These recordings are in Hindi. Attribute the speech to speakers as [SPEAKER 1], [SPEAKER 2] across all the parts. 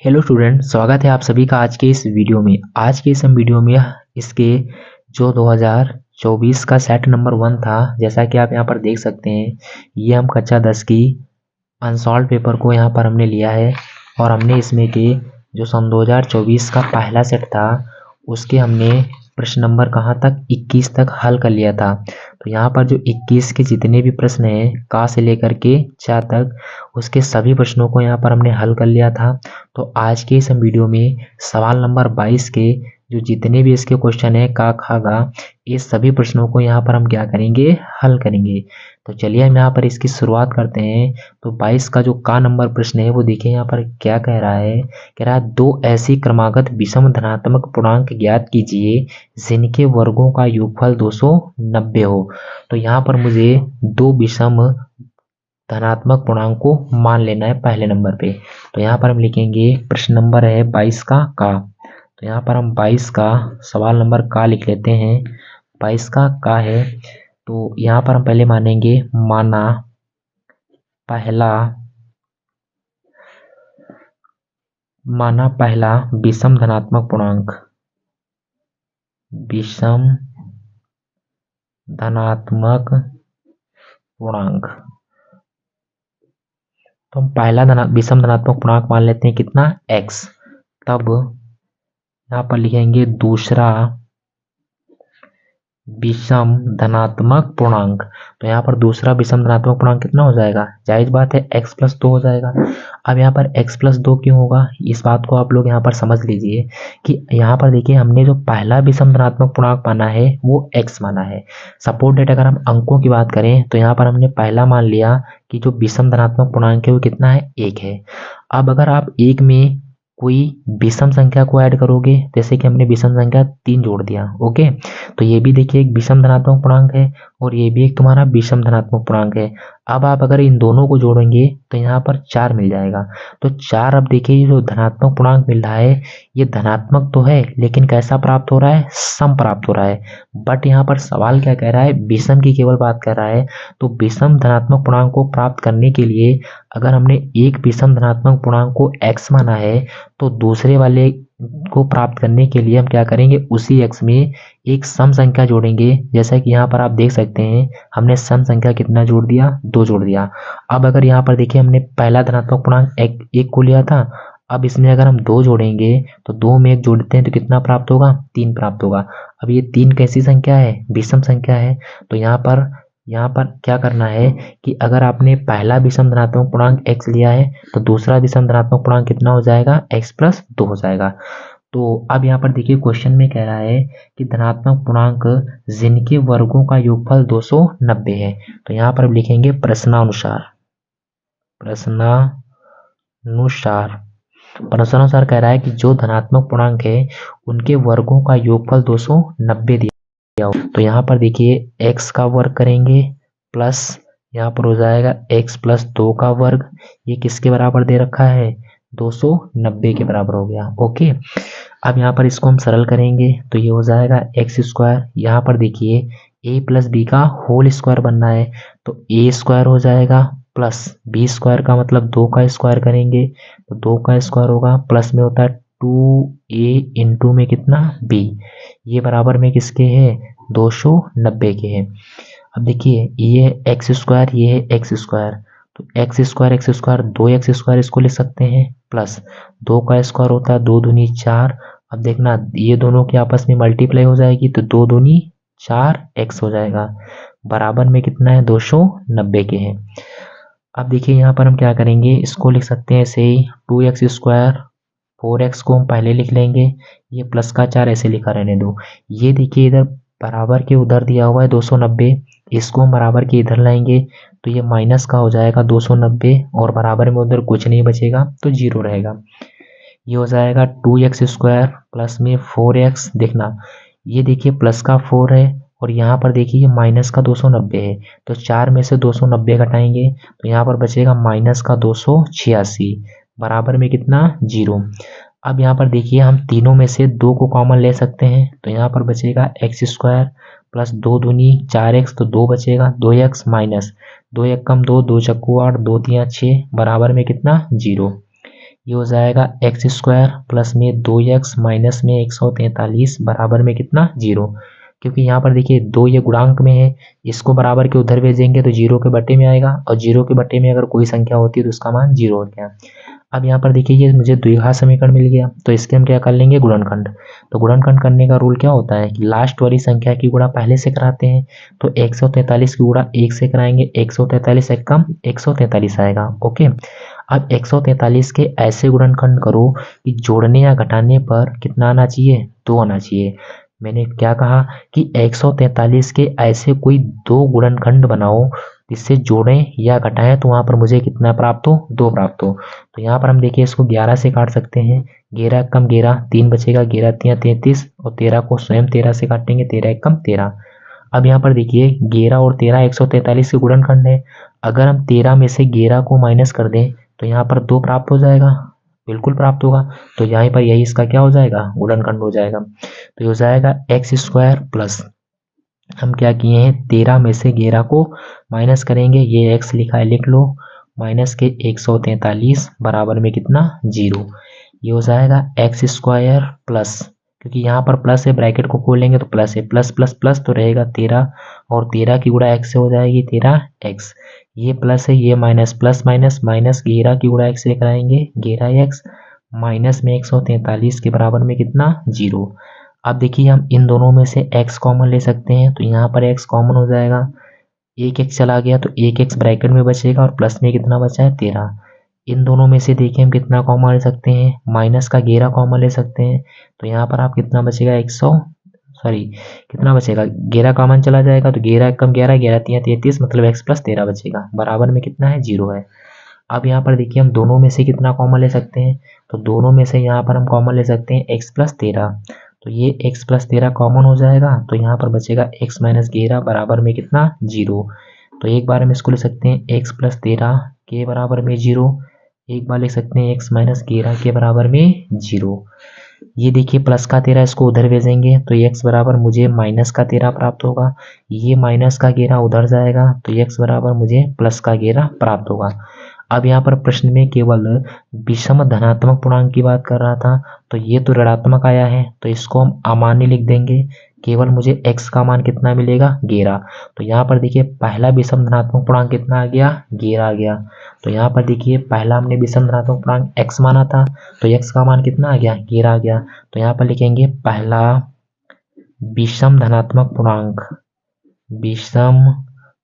[SPEAKER 1] हेलो स्टूडेंट, स्वागत है आप सभी का आज के इस वीडियो में। आज के इस वीडियो में इसके जो 2024 का सेट नंबर 1 था, जैसा कि आप यहाँ पर देख सकते हैं, ये हम कक्षा 10 की अनसॉल्व पेपर को यहाँ पर हमने लिया है और हमने इसमें के जो सन 2024 का पहला सेट था उसके हमने प्रश्न नंबर कहाँ तक 21 तक हल कर लिया था। तो यहाँ पर जो 21 के जितने भी प्रश्न हैं का से लेकर के चा तक, उसके सभी प्रश्नों को यहाँ पर हमने हल कर लिया था। तो आज के इस वीडियो में सवाल नंबर 22 के जो जितने भी इसके क्वेश्चन है का खा गा, ये सभी प्रश्नों को यहाँ पर हम क्या करेंगे, हल करेंगे। तो चलिए हम यहाँ पर इसकी शुरुआत करते हैं। तो 22 का जो का नंबर प्रश्न है वो देखिए यहाँ पर क्या कह रहा है। कह रहा है दो ऐसी क्रमागत विषम धनात्मक पूर्णांक ज्ञात कीजिए जिनके वर्गों का योगफल 290 हो। तो यहाँ पर मुझे दो विषम धनात्मक पूर्णांक को मान लेना है पहले नंबर पे। तो यहाँ पर हम लिखेंगे प्रश्न नंबर है 22 का। तो यहाँ पर हम 22 का सवाल नंबर का लिख लेते हैं। 22 का है तो यहाँ पर हम पहले मानेंगे माना पहला विषम धनात्मक पूर्णांक, विषम धनात्मक पूर्णांक। तो हम पहला विषम धनात्मक पूर्णांक मान लेते हैं कितना, x। तब यहाँ पर लिखेंगे दूसरा विषम धनात्मक पूर्णांक। तो यहाँ पर दूसरा विषम धनात्मक पूर्णांक कितना हो जाएगा, जायज बात है x+2 हो जाएगा। अब यहाँ पर x+2 क्यों होगा, इस बात को आप लोग यहाँ पर समझ लीजिए कि यहाँ पर देखिए हमने जो पहला विषम धनात्मक पूर्णांक माना है वो x माना है। सपोज डेट अगर हम अंकों की बात करें तो यहाँ पर हमने पहला मान लिया कि जो विषम धनात्मक पूर्णांक है वो कितना है, 1 है। अब अगर आप एक में कोई विषम संख्या को ऐड करोगे, जैसे कि हमने विषम संख्या 3 जोड़ दिया, ओके, तो ये भी देखिए एक विषम धनात्मक पूर्णांक है और ये भी एक तुम्हारा विषम धनात्मक पूर्णांक है। अब आप अगर इन दोनों को जोड़ेंगे तो यहाँ पर 4 मिल जाएगा। तो 4, अब देखिए जो धनात्मक पूर्णांक मिल रहा है ये धनात्मक तो है लेकिन कैसा प्राप्त हो रहा है, सम प्राप्त हो रहा है। बट यहाँ पर सवाल क्या कह रहा है, विषम की केवल बात कर रहा है। तो विषम धनात्मक पूर्णांक को प्राप्त करने के लिए अगर हमने एक विषम धनात्मक पूर्णांक को x माना है तो दूसरे वाले को प्राप्त करने के लिए हम क्या करेंगे, उसी x में एक सम संख्या जोड़ेंगे। जैसा कि यहाँ पर आप देख सकते हैं हमने सम संख्या कितना जोड़ दिया, 2 जोड़ दिया। अब अगर यहाँ पर देखिए हमने पहला धनात्मक पूर्णांक एक को लिया था, अब इसमें अगर हम 2 जोड़ेंगे तो 2 में 1 जोड़ते हैं तो कितना प्राप्त होगा, 3 प्राप्त होगा। अब ये 3 कैसी संख्या है, विषम संख्या है। तो यहाँ पर क्या करना है कि अगर आपने पहला विषम धनात्मक पूर्णांक x लिया है तो दूसरा विषम धनात्मक पूर्णांक कितना हो जाएगा, x+2 हो जाएगा। तो अब यहाँ पर देखिए क्वेश्चन में कह रहा है कि धनात्मक पूर्णांक जिनके वर्गों का योगफल 290 है। तो यहाँ पर लिखेंगे प्रश्नानुसार कह रहा है कि जो धनात्मक पूर्णांक है उनके वर्गों का योगफल 290 दिया हो। तो यहाँ पर देखिए x का वर्ग करेंगे प्लस यहाँ पर हो जाएगा x+2 का वर्ग। ये किसके बराबर दे रखा है, 290 के बराबर हो गया, ओके। अब यहाँ पर इसको हम सरल करेंगे तो ये हो जाएगा x²। यहाँ पर देखिए a+b का होल स्क्वायर बनना है तो a² हो जाएगा प्लस b² का मतलब 2 का स्क्वायर करेंगे तो 2 का स्क्वायर होगा, प्लस में होता है 2a इंटू में कितना, b। ये बराबर में किसके है, 290 के हैं। अब देखिए ये x², ये है x², तो x², 2x², इसको लिख सकते हैं प्लस 2 का स्क्वायर होता है 2 दूनी 4। अब देखना ये दोनों की आपस में मल्टीप्लाई हो जाएगी तो 2 दूनी 4x हो जाएगा, बराबर में कितना है, 290 के हैं। अब देखिए यहाँ पर हम क्या करेंगे, इसको लिख सकते हैं ऐसे ही 2x², 4x को हम पहले लिख लेंगे, ये प्लस का 4 ऐसे लिखा रहने दो। ये देखिए इधर बराबर के उधर दिया हुआ है 290, इसको हम बराबर के इधर लाएंगे तो ये माइनस का हो जाएगा 290 और बराबर में उधर कुछ नहीं बचेगा तो 0 रहेगा। ये हो जाएगा 2x² प्लस में 4x। देखना ये देखिए प्लस का 4 है और यहाँ पर देखिए माइनस का 290 है, तो 4 में से 290 घटाएंगे तो यहाँ पर बचेगा माइनस का 286, बराबर में कितना, 0। अब यहाँ पर देखिए हम तीनों में से 2 को कॉमन ले सकते हैं तो यहाँ पर बचेगा x² प्लस 2 दूनी 4x, तो 2 बचेगा, 2x माइनस 2 1 कम 2, 2 चक्कू 8, 2 3 6, बराबर में कितना, 0। ये हो जाएगा एक्स स्क्वायर प्लस में 2x माइनस में 143 बराबर में कितना 0, क्योंकि यहाँ पर देखिए 2 ये गुणांक में है, इसको बराबर के उधर भेजेंगे तो 0 के बटे में आएगा, और 0 के बटे में अगर कोई संख्या होती है तो उसका मान 0 हो गया। अब यहाँ पर देखिए ये मुझे द्विघात समीकरण मिल गया, तो इसके हम क्या कर लेंगे गुणनखंड। तो गुणनखंड करने का रूल क्या होता है कि लास्ट वाली संख्या की गुणा पहले से कराते हैं, तो 143 की गुणा 1 से कराएंगे, 143 एक कम 143 आएगा। ओके, अब 143 के ऐसे गुणनखंड करो कि जोड़ने या घटाने पर कितना आना चाहिए, 2 आना चाहिए। मैंने क्या कहा कि 143 के ऐसे कोई 2 गुणनखंड बनाओ जिससे जोड़ें या घटाएं तो वहां पर मुझे कितना प्राप्त हो, 2 प्राप्त हो। तो यहाँ पर हम देखिए इसको 11 से काट सकते हैं, 11 कम 11 3 बचेगा, 11 3 33 और 13 को स्वयं 13 से काटेंगे, 13 एक कम 13। अब यहाँ पर देखिए 11 और 13 143 के गुणनखंड है, अगर हम 13 में से 11 को माइनस कर दें तो यहाँ पर 2 प्राप्त हो जाएगा, बिल्कुल प्राप्त होगा। तो यहाँ पर यही इसका क्या हो जाएगा, गुणनखंड हो जाएगा। तो ये हो जाएगा एक्स स्क्वायर प्लस, हम क्या किए हैं 13 में से 11 को माइनस करेंगे, ये x लिखा है लिख लो, माइनस के 143 बराबर में कितना 0। ये हो जाएगा एक्स स्क्वायर प्लस, क्योंकि यहाँ पर प्लस है ब्रैकेट को खोलेंगे तो प्लस है, प्लस प्लस प्लस तो रहेगा 13, और 13 की गुणा x से हो जाएगी 13x, ये प्लस है ये माइनस, प्लस माइनस माइनस 11 की गुणा x से कराएंगे 11x, माइनस में 143 के बराबर में कितना 0। अब देखिए हम इन दोनों में से x कॉमन ले सकते हैं, तो यहाँ पर x कॉमन हो जाएगा, एक x चला गया तो एक x ब्रैकेट में बचेगा और प्लस में कितना बचा है 13। इन दोनों में से देखिए हम कितना कॉमन ले सकते हैं, माइनस का 11 कॉमन ले सकते हैं, तो यहाँ पर आप कितना बचेगा 100 सॉरी कितना बचेगा 11 कॉमन चला जाएगा, तो 11 कम 11 11 3 33 मतलब x प्लस 13 बचेगा, बराबर में कितना है 0 है। अब यहाँ पर देखिए हम दोनों में से कितना कॉमन ले सकते हैं, तो दोनों में से यहाँ पर हम कॉमन ले सकते हैं x प्लस 13, तो ये x प्लस 13 कॉमन हो जाएगा, तो यहाँ पर बचेगा x माइनस 11 बराबर में कितना 0। तो एक बार हम इसको ले सकते हैं x प्लस 13 के बराबर में 0, एक बार लिख सकते हैं x माइनस 11 के बराबर में 0। ये देखिए प्लस का 13 इसको उधर भेजेंगे तो x बराबर मुझे माइनस का 13 प्राप्त होगा, ये माइनस का 11 उधर जाएगा तो x बराबर मुझे प्लस का 11 प्राप्त होगा। अब यहाँ पर प्रश्न में केवल विषम धनात्मक पूर्णांक की बात कर रहा था, तो ये तो ऋणात्मक आया है तो इसको हम अमान्य लिख देंगे, केवल मुझे x का मान कितना मिलेगा 11। तो यहाँ पर देखिए पहला विषम धनात्मक पूर्णांक कितना आ गया 11 आ गया। तो यहाँ पर देखिए पहला हमने विषम धनात्मक पूर्णांक x माना था तो x का मान कितना आ गया 11 आ गया। तो यहाँ पर लिखेंगे पहला विषम धनात्मक पूर्णांक, विषम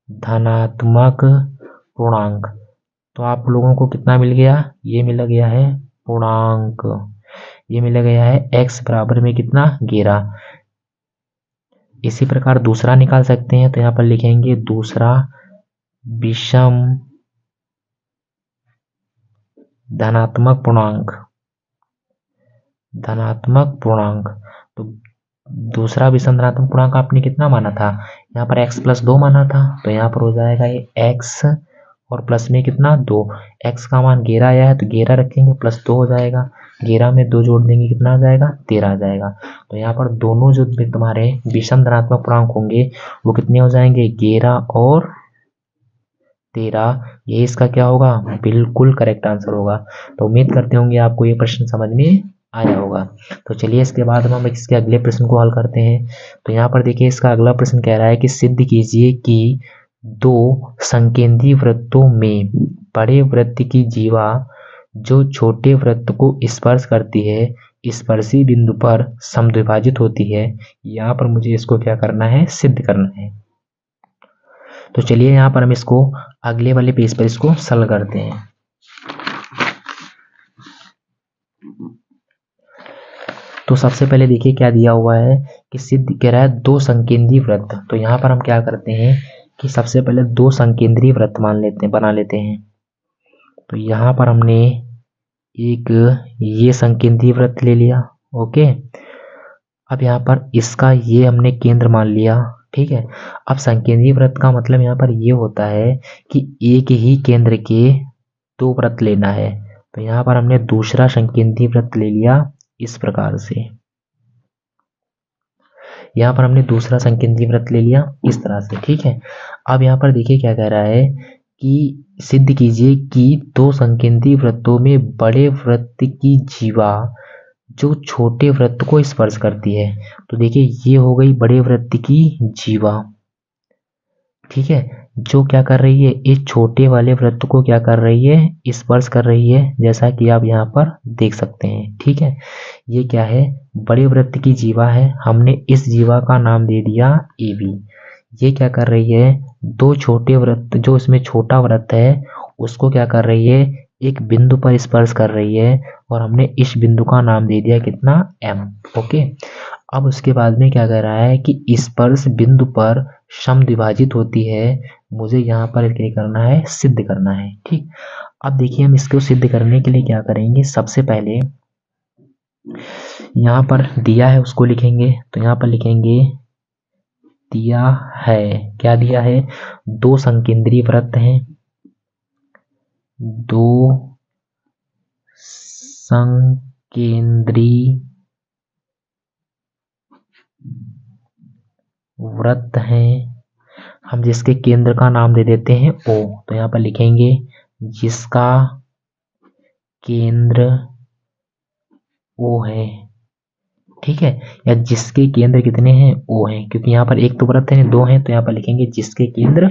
[SPEAKER 1] धनात्मक पूर्णांक, तो आप लोगों को कितना मिल गया, ये मिल गया है पूर्णांक, ये मिल गया है x बराबर में कितना 11। इसी प्रकार दूसरा निकाल सकते हैं, तो यहाँ पर लिखेंगे दूसरा विषम धनात्मक पूर्णांक, धनात्मक पूर्णांक, तो दूसरा विषम धनात्मक पूर्णांक आपने कितना माना था, यहाँ पर x प्लस 2 माना था, तो यहाँ पर हो जाएगा ये x और प्लस में कितना 2, x का मान 11 आया है तो 11 रखेंगे प्लस 2 हो जाएगा, 11 में 2 जोड़ देंगे कितना आ जाएगा 13 आ जाएगा। तो यहाँ पर दोनों जो तुम्हारे विषम धनात्मक पूर्णांक होंगे वो कितने हो जाएंगे 11 और 13, ये इसका क्या होगा बिल्कुल करेक्ट आंसर होगा। तो उम्मीद करते होंगे आपको ये प्रश्न समझ में आया होगा। तो चलिए इसके बाद हम इसके अगले प्रश्न को हल करते हैं। तो यहाँ पर देखिए इसका अगला प्रश्न कह रहा है कि सिद्ध कीजिए कि दो संकेंद्रीय वृत्तों में बड़े वृत्त की जीवा जो छोटे वृत्त को स्पर्श करती है स्पर्शी बिंदु पर समद्विभाजित होती है। यहाँ पर मुझे इसको क्या करना है सिद्ध करना है। तो चलिए यहाँ पर हम इसको अगले वाले पेज पर इसको सॉल्व करते हैं। तो सबसे पहले देखिए क्या दिया हुआ है कि सिद्ध कह रहा है दो संकेंद्रीय वृत्त। तो यहाँ पर हम क्या करते हैं कि सबसे पहले दो संकेंद्रीय वृत्त मान लेते हैं, बना लेते हैं। तो यहाँ पर हमने एक ये संकेंद्रीय वृत्त ले लिया, ओके। अब यहाँ पर इसका ये हमने केंद्र मान लिया, ठीक है। अब संकेंद्रीय वृत्त का मतलब यहाँ पर ये होता है कि एक ही केंद्र के दो वृत्त लेना है। तो यहाँ पर हमने दूसरा संकेंद्रीय वृत्त ले लिया इस प्रकार से, यहाँ पर हमने दूसरा संकेंद्रीय वृत्त ले लिया इस तरह से, ठीक है। अब यहाँ पर देखिए क्या कह रहा है कि सिद्ध कीजिए कि दो संकेंद्रीय वृत्तों में बड़े वृत्त की जीवा जो छोटे वृत्त को स्पर्श करती है। तो देखिए ये हो गई बड़े वृत्त की जीवा, ठीक है, जो क्या कर रही है, इस छोटे वाले वृत्त को क्या कर रही है, स्पर्श कर रही है, जैसा कि आप यहाँ पर देख सकते हैं। ठीक है, ये क्या है, बड़े वृत्त की जीवा है, हमने इस जीवा का नाम दे दिया AB। ये क्या कर रही है, दो छोटे वृत्त, जो इसमें छोटा वृत्त है उसको क्या कर रही है, एक बिंदु पर स्पर्श कर रही है, और हमने इस बिंदु का नाम दे दिया कितना, M। ओके, अब उसके बाद में क्या कह रहा है कि स्पर्श बिंदु पर समद्विभाजित होती है, मुझे यहाँ पर क्या करना है, सिद्ध करना है। ठीक, अब देखिए हम इसको सिद्ध करने के लिए क्या करेंगे, सबसे पहले यहाँ पर दिया है उसको लिखेंगे, तो यहाँ पर लिखेंगे दिया है, क्या दिया है, दो संकेंद्रीय वृत्त हैं, दो संकेंद्रीय वृत्त हैं, हम जिसके केंद्र का नाम दे देते हैं O। तो यहाँ पर लिखेंगे जिसका केंद्र O है, ठीक है, या जिसके केंद्र कितने हैं, O हैं, क्योंकि यहाँ पर एक तो वृत्त है, दो हैं, तो यहाँ पर लिखेंगे जिसके केंद्र,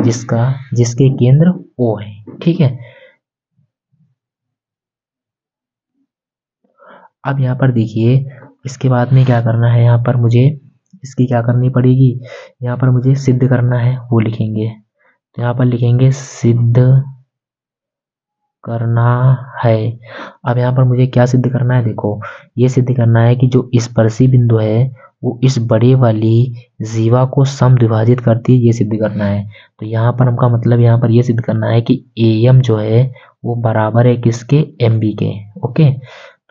[SPEAKER 1] जिसके केंद्र O है। ठीक है, अब यहाँ पर देखिए इसके बाद में क्या करना है, यहाँ पर मुझे इसकी क्या करनी पड़ेगी, यहाँ पर मुझे सिद्ध करना है, वो लिखेंगे, तो यहाँ पर लिखेंगे सिद्ध करना है। अब यहाँ पर मुझे क्या सिद्ध करना है, देखो ये सिद्ध करना है कि जो स्पर्शी बिंदु है वो इस बड़े वाली जीवा को समद्विभाजित करती है, ये सिद्ध करना है। तो यहाँ पर हमका मतलब यहाँ पर ये सिद्ध करना है कि AM जो है वो बराबर है किसके, MB के। ओके,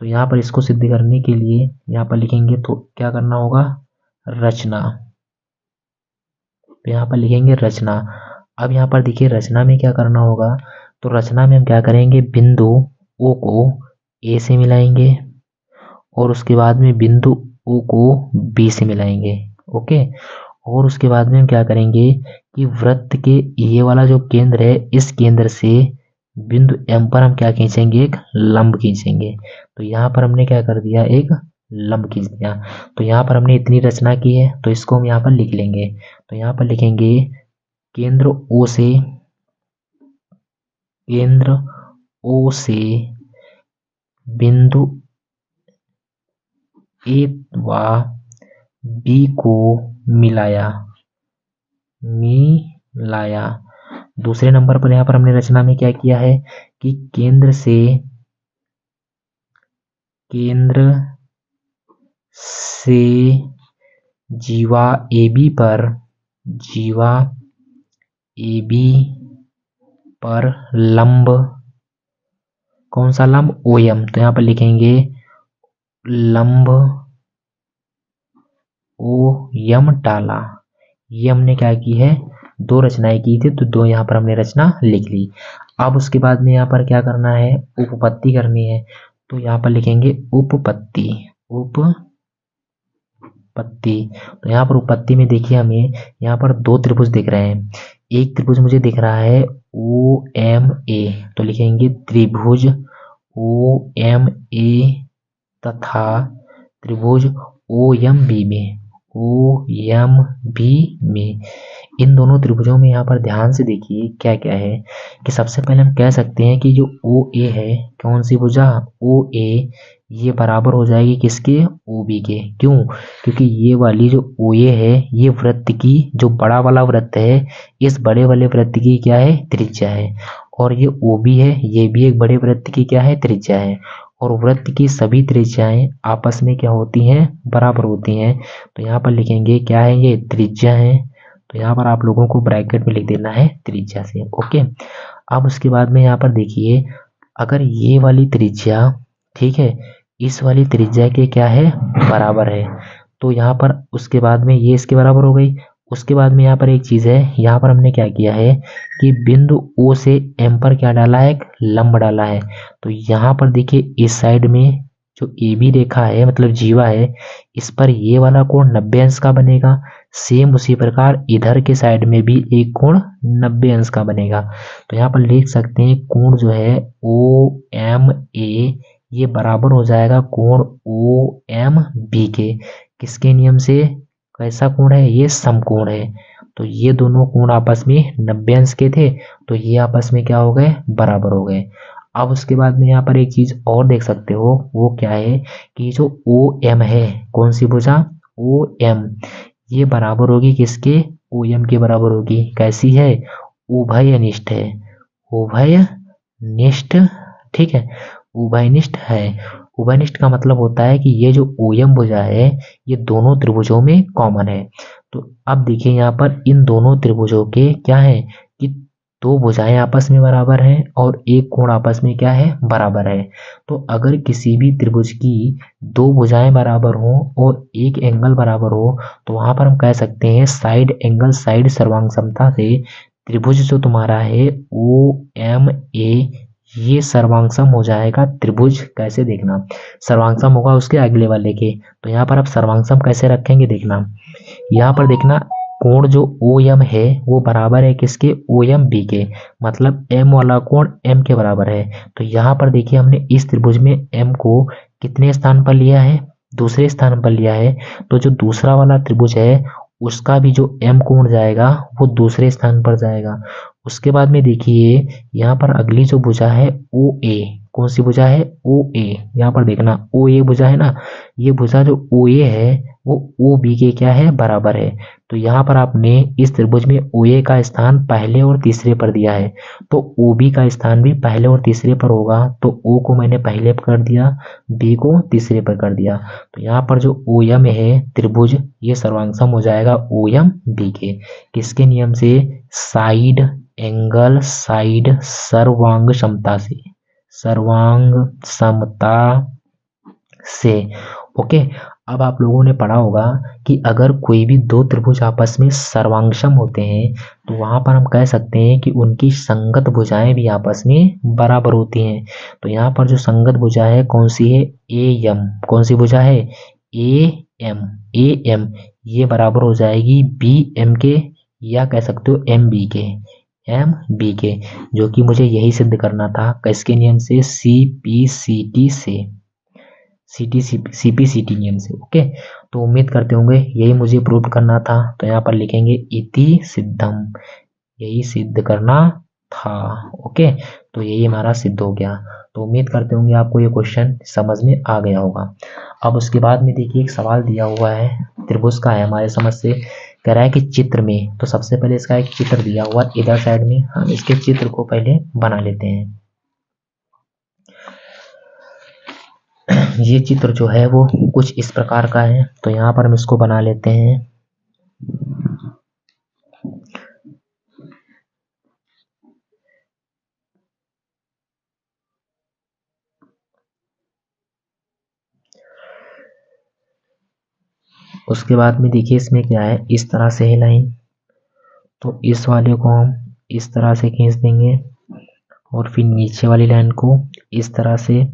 [SPEAKER 1] तो यहाँ पर इसको सिद्ध करने के लिए यहाँ पर लिखेंगे, तो क्या करना होगा, रचना, तो यहाँ पर लिखेंगे रचना। अब यहाँ पर देखिए रचना में क्या करना होगा, तो रचना में हम क्या करेंगे, बिंदु O को A से मिलाएंगे और उसके बाद में बिंदु O को B से मिलाएंगे। ओके, और उसके बाद में हम क्या करेंगे कि वृत्त के ये वाला जो केंद्र है, इस केंद्र से बिंदु M पर हम क्या खींचेंगे, एक लंब खींचेंगे। तो यहाँ पर हमने क्या कर दिया, एक लंब खींच दिया। तो यहाँ पर हमने इतनी रचना की है, तो इसको हम यहाँ पर लिख लेंगे। तो यहाँ पर लिखेंगे केंद्र O से बिंदु A व B को मिलाया। दूसरे नंबर पर यहाँ पर हमने रचना में क्या किया है कि केंद्र से जीवा AB पर लंब, कौन सा लंब, OM। तो यहाँ पर लिखेंगे लंब OM डाला। ये हमने क्या की है, दो रचनाएं की थी, तो दो यहाँ पर हमने रचना लिख ली। अब उसके बाद में यहाँ पर क्या करना है, उपपत्ति करनी है। तो यहाँ पर लिखेंगे उपपत्ति। तो यहाँ पर उपपत्ति में देखिए हमें यहाँ पर दो त्रिभुज दिख रहे हैं। एक त्रिभुज मुझे दिख रहा है OMA, तो लिखेंगे त्रिभुज OMA तथा त्रिभुज OMB में। इन दोनों त्रिभुजों में यहाँ पर ध्यान से देखिए क्या क्या है कि सबसे पहले हम कह सकते हैं कि जो OA है, कौन सी भुजा, OA, ये बराबर हो जाएगी किसके, OB के। क्यों, क्योंकि ये वाली जो OA है, ये वृत्त की, जो बड़ा वाला वृत्त है, इस बड़े वाले वृत्त की क्या है, त्रिज्या है, और ये OB है, ये भी एक बड़े वृत्त की क्या है, त्रिज्या है। और वृत्त की सभी त्रिज्याएं आपस में क्या होती हैं, बराबर होती हैं। तो यहाँ पर लिखेंगे क्या है, ये त्रिज्या है। तो यहाँ पर आप लोगों को ब्रैकेट में लिख देना है त्रिज्या से। ओके, अब उसके बाद में यहाँ पर देखिए, अगर ये वाली त्रिज्या, ठीक है, इस वाली त्रिज्या के क्या है, बराबर है, तो यहाँ पर उसके बाद में ये इसके बराबर हो गई। उसके बाद में यहाँ पर एक चीज है, यहाँ पर हमने क्या किया है कि बिंदु O से M पर क्या डाला है, एक लंब डाला है। तो यहाँ पर देखिए इस साइड में जो AB रेखा है, मतलब जीवा है, इस पर ये वाला कोण 90 अंश का बनेगा। सेम उसी प्रकार इधर के साइड में भी एक कोण 90 अंश का बनेगा। तो यहाँ पर लिख सकते हैं कोण जो है OMA ये बराबर हो जाएगा कोण OMB के। किसके नियम से? कैसा कोण है? ये समकोण है। तो ये दोनों कोण आपस में 90 अंश के थे, तो ये आपस में क्या हो गए? बराबर हो गए। अब उसके बाद में यहाँ पर एक चीज और देख सकते हो, वो क्या है कि जो OM है, कौन सी भुजा? OM, ये बराबर होगी किसके? OM के बराबर होगी। कैसी है? उभयनिष्ठ है। उभयनिष्ठ, ठीक है, उभयनिष्ठ है। उभयनिष्ठ का मतलब होता है कि ये जो OM भुजा है ये दोनों त्रिभुजों में कॉमन है। तो अब देखिए यहाँ पर इन दोनों त्रिभुजों के क्या है कि दो भुजाएं आपस में बराबर हैं और एक कोण आपस में क्या है? बराबर है। तो अगर किसी भी त्रिभुज की दो भुजाएं बराबर हो और एक एंगल बराबर हो, तो वहां पर हम कह सकते हैं साइड एंगल साइड सर्वांग समता से त्रिभुज जो तुम्हारा है OMA ये सर्वांगसम हो जाएगा त्रिभुज। कैसे? देखना, सर्वांगसम होगा उसके अगले वाले के। तो यहाँ पर आप सर्वांगसम कैसे रखेंगे? देखना, यहाँ पर देखना कोण जो OM है वो बराबर है किसके? OMB के। मतलब M वाला कोण M के बराबर है। तो यहाँ पर देखिए हमने इस त्रिभुज में M को कितने स्थान पर लिया है? दूसरे स्थान पर लिया है। तो जो दूसरा वाला त्रिभुज है उसका भी जो M कोण जाएगा वो दूसरे स्थान पर जाएगा। उसके बाद में देखिए यहाँ पर अगली जो भुजा है OA, कौन सी भुजा है? OA। यहाँ पर देखना OA भुजा है ना, ये भुजा जो OA है वो OB के क्या है? बराबर है। तो यहाँ पर आपने इस त्रिभुज में OA का स्थान पहले और तीसरे पर दिया है, तो OB का स्थान भी पहले और तीसरे पर होगा। तो O को मैंने पहले पर कर दिया, B को तीसरे पर कर दिया। तो यहाँ पर जो OM है त्रिभुज ये सर्वांगसम हो जाएगा OMB के। किसके नियम से? साइड एंगल साइड सर्वांग समता से, सर्वांग समता से। ओके, अब आप लोगों ने पढ़ा होगा कि अगर कोई भी दो त्रिभुज आपस में सर्वांगसम होते हैं तो वहां पर हम कह सकते हैं कि उनकी संगत भुजाएं भी आपस में बराबर होती हैं। तो यहाँ पर जो संगत भुजा है कौन सी है? AM। कौन सी भुजा है? AM। AM ये बराबर हो जाएगी BM के, या कह सकते हो MB के, MB के, जो कि मुझे यही सिद्ध करना था। किसके नियम से? CPCT से, CPCT नियम से। ओके, तो उम्मीद करते होंगे यही मुझे प्रूव करना था। तो यहाँ पर लिखेंगे इति सिद्धम, यही सिद्ध करना था। ओके, तो यही हमारा सिद्ध हो गया। तो उम्मीद करते होंगे आपको ये क्वेश्चन समझ में आ गया होगा। अब उसके बाद में देखिए एक सवाल दिया हुआ है, त्रिभुज का है हमारे समझ से। कह रहा है कि चित्र में, तो सबसे पहले इसका एक चित्र दिया हुआ इधर साइड में, हम इसके चित्र को पहले बना लेते हैं। ये चित्र जो है वो कुछ इस प्रकार का है। तो यहाँ पर हम इसको बना लेते हैं। उसके बाद में देखिए इसमें क्या है, इस तरह से है लाइन, तो इस वाले को हम इस तरह से खींच देंगे और फिर नीचे वाली लाइन को इस तरह से,